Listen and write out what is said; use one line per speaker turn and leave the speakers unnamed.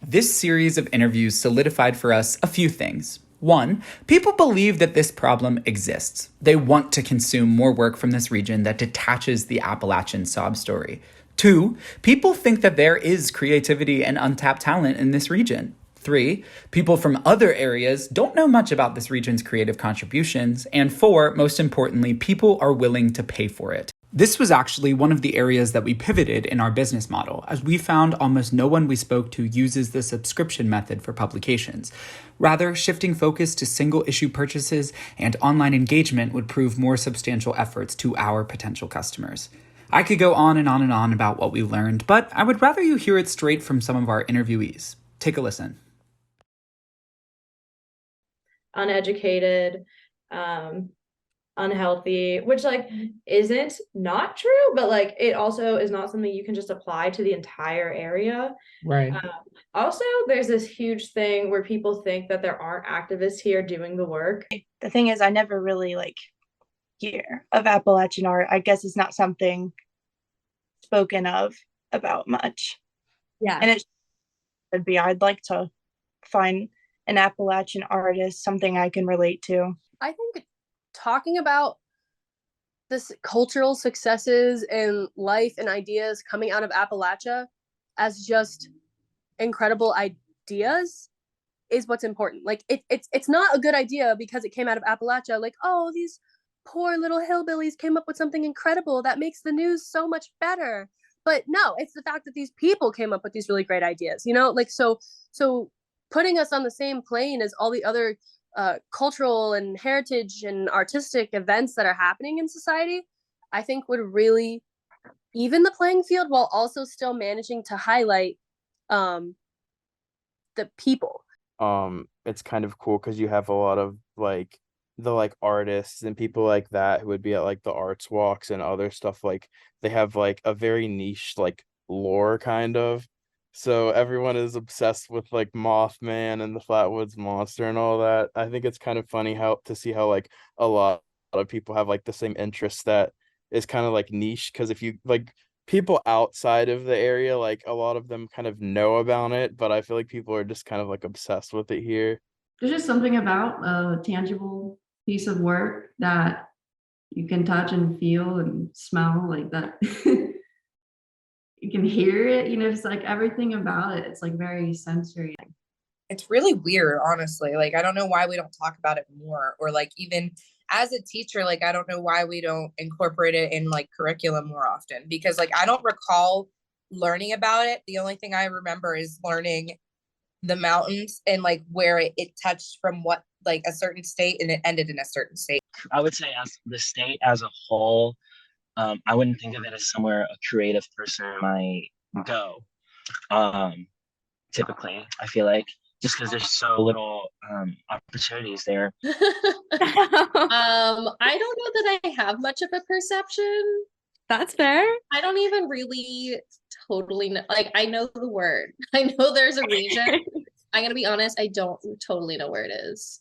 This series of interviews solidified for us a few things. One, people believe that this problem exists. They want to consume more work from this region that detaches the Appalachian sob story. Two, people think that there is creativity and untapped talent in this region. Three, people from other areas don't know much about this region's creative contributions. And four, most importantly, people are willing to pay for it. This was actually one of the areas that we pivoted in our business model, as we found almost no one we spoke to uses the subscription method for publications. Rather, shifting focus to single issue purchases and online engagement would prove more substantial efforts to our potential customers. I could go on and on and on about what we learned, but I would rather you hear it straight from some of our interviewees. Take a listen.
Uneducated, unhealthy, which like isn't not true, but like it also is not something you can just apply to the entire area.
Right.
Also, there's this huge thing where people think that there aren't activists here doing the work.
The thing is, I never really hear of Appalachian art. I guess it's not something spoken of about much.
Yeah.
And it should be. I'd like to find an Appalachian artist, something I can relate to.
I think talking about this cultural successes and life and ideas coming out of Appalachia as just incredible ideas is what's important. Like it's not a good idea because it came out of Appalachia, like, oh, these poor little hillbillies came up with something incredible that makes the news so much better. But no, it's the fact that these people came up with these really great ideas, like so putting us on the same plane as all the other cultural and heritage and artistic events that are happening in society, I think would really even the playing field while also still managing to highlight the people.
It's kind of cool because you have a lot of the artists and people like that who would be at the arts walks and other stuff. Like they have a very niche lore kind of. So everyone is obsessed with Mothman and the Flatwoods Monster and all that. I think it's kind of funny to see how a lot of people have the same interests that is kind of niche, because if you people outside of the area, a lot of them kind of know about it, but I feel like people are just kind of obsessed with it here.
There's just something about a tangible piece of work that you can touch and feel and smell like that. You can hear it, just everything about it. It's very sensory.
It's really weird, honestly. I don't know why we don't talk about it more, or even as a teacher, I don't know why we don't incorporate it in curriculum more often, because I don't recall learning about it. The only thing I remember is learning the mountains and where it touched from what a certain state and it ended in a certain state.
I would say as the state as a whole, I wouldn't think of it as somewhere a creative person might go. Typically, I feel like just because there's so little opportunities there.
I don't know that I have much of a perception.
That's fair.
I don't even really totally know. I know the word. I know there's a region. I'm gonna be honest, I don't totally know where it is.